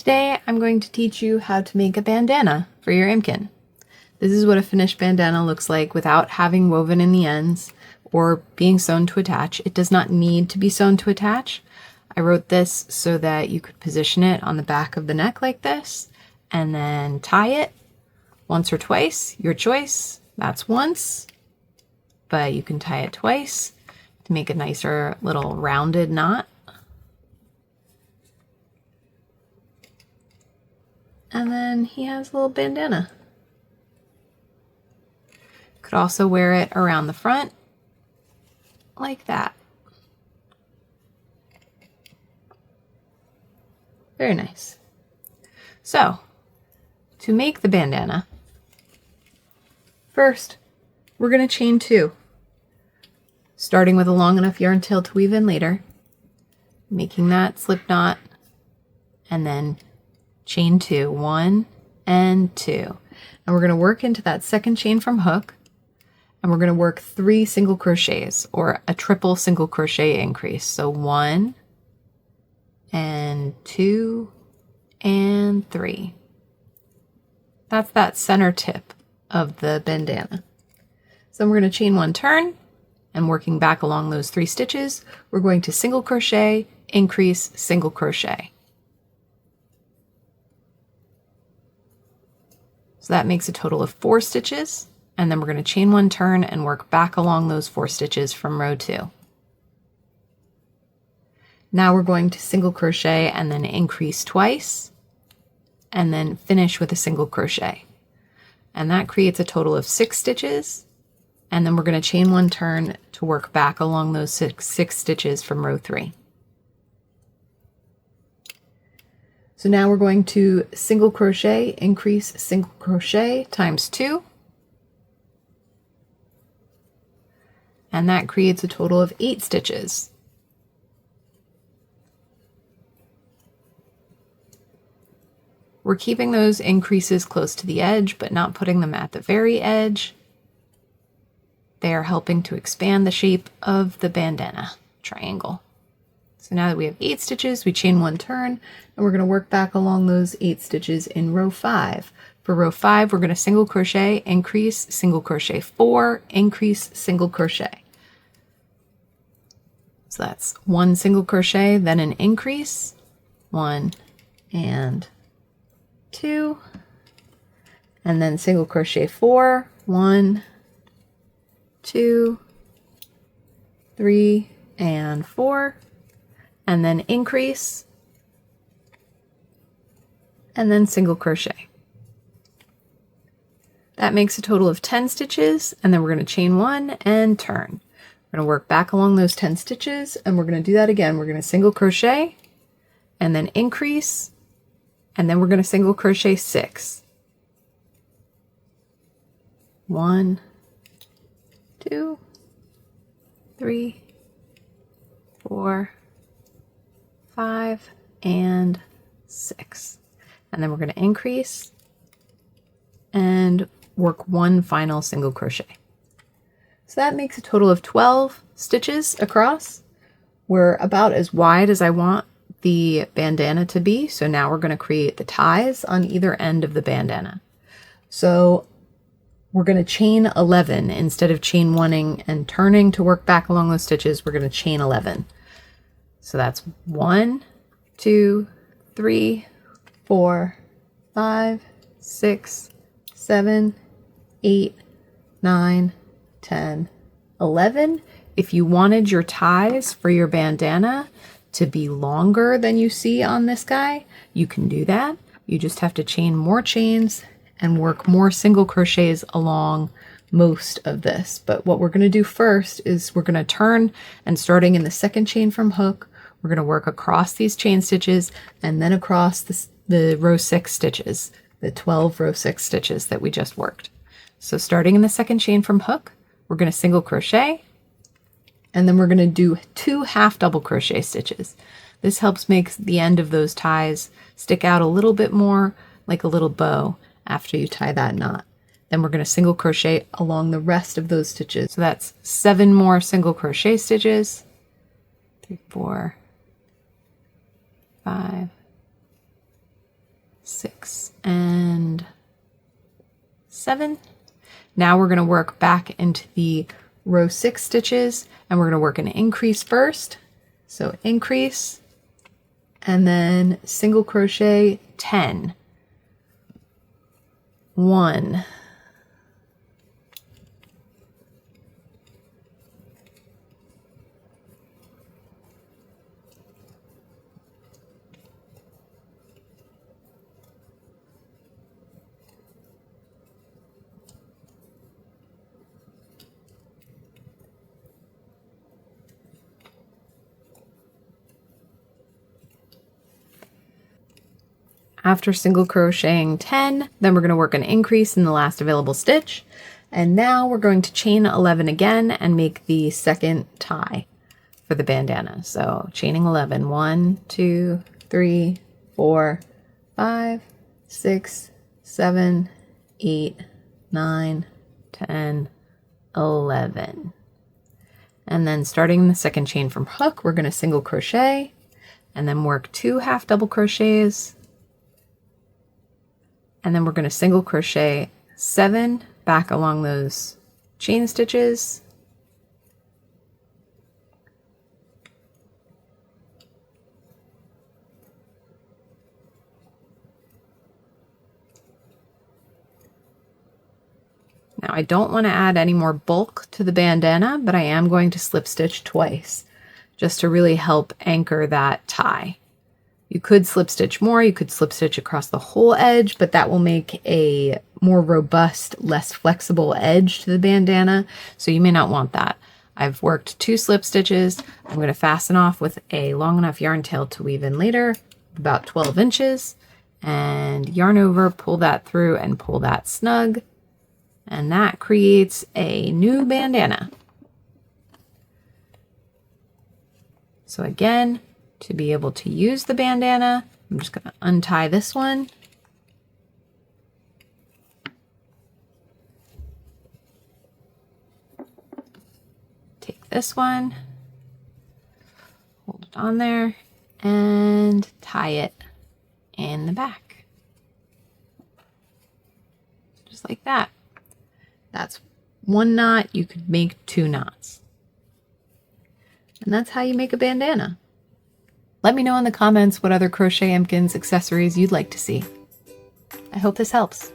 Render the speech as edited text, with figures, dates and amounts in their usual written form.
Today I'm going to teach you how to make a bandana for your Impkin. This is what a finished bandana looks like without having woven in the ends or being sewn to attach. It does not need to be sewn to attach. I wrote this so that you could position it on the back of the neck like this and then tie it once or twice, your choice. That's once, but you can tie it twice to make a nicer little rounded knot. And then he has a little bandana. Could also wear it around the front like that. Very nice. So, to make the bandana, first we're going to chain 2, starting with a long enough yarn tail to weave in later, making that slip knot, and then chain 2, 1 and 2. And we're going to work into that second chain from hook, and we're going to work 3 single crochets, or a triple single crochet increase. So 1 and 2 and 3. That's that center tip of the bandana. So we're going to chain 1 turn, and working back along those 3 stitches, we're going to single crochet, increase, single crochet. So that makes a total of 4 stitches, and then we're going to chain 1 turn and work back along those 4 stitches from row 2. Now we're going to single crochet and then increase twice, and then finish with a single crochet. And that creates a total of 6 stitches, and then we're going to chain 1 turn to work back along those 6 stitches from row 3. So now we're going to single crochet, increase, single crochet times 2. And that creates a total of 8 stitches. We're keeping those increases close to the edge, but not putting them at the very edge. They are helping to expand the shape of the bandana triangle. So now that we have 8 stitches, we chain 1 turn, and we're going to work back along those 8 stitches in row 5. For row 5, we're going to single crochet, increase, single crochet 4, increase, single crochet. So that's 1 single crochet, then an increase, 1 and 2, and then single crochet 4, 1, 2, 3, and 4. And then increase, and then single crochet. That makes a total of 10 stitches, and then we're going to chain 1 and turn. We're going to work back along those 10 stitches, and we're going to do that again. We're going to single crochet, and then increase, and then we're going to single crochet 6. 1, 2, 3, 4, 5, and 6. And then we're going to increase and work 1 final single crochet. So that makes a total of 12 stitches across. We're about as wide as I want the bandana to be. So now we're going to create the ties on either end of the bandana. So we're going to chain 11 instead of chain 1ing and turning to work back along those stitches. We're going to chain 11. So that's 1, 2, 3, 4, 5, 6, 7, 8, 9, 10, 11. If you wanted your ties for your bandana to be longer than you see on this guy, you can do that. You just have to chain more chains and work more single crochets along most of this. But what we're going to do first is we're going to turn, and starting in the second chain from hook, we're going to work across these chain stitches and then across the row 6 stitches, the 12 row 6 stitches that we just worked. So starting in the second chain from hook, we're going to single crochet, and then we're going to do 2 half double crochet stitches. This helps make the end of those ties stick out a little bit more like a little bow after you tie that knot. Then we're going to single crochet along the rest of those stitches. So that's 7 more single crochet stitches. 3, 4, 5, 6 and 7. Now we're going to work back into the row 6 stitches, and we're going to work an increase first. So increase, and then single crochet 10. 1, after single crocheting 10, then we're going to work an increase in the last available stitch. And now we're going to chain 11 again and make the second tie for the bandana. So chaining 11, 1, 2, 3, 4, 5, 6, 7, 8, 9, 10, 11. And then starting the second chain from hook, we're going to single crochet and then work 2 half double crochets. And then we're going to single crochet 7 back along those chain stitches. Now I don't want to add any more bulk to the bandana, but I am going to slip stitch twice just to really help anchor that tie. You could slip stitch more, you could slip stitch across the whole edge, but that will make a more robust, less flexible edge to the bandana, so you may not want that. I've worked 2 slip stitches. I'm going to fasten off with a long enough yarn tail to weave in later, about 12 inches, and yarn over, pull that through and pull that snug, and that creates a new bandana. So again, to be able to use the bandana, I'm just going to untie this one. Take this one, hold it on there, and tie it in the back. Just like that. That's 1 knot. You could make 2 knots. And that's how you make a bandana. Let me know in the comments what other Crochet Impkins accessories you'd like to see. I hope this helps.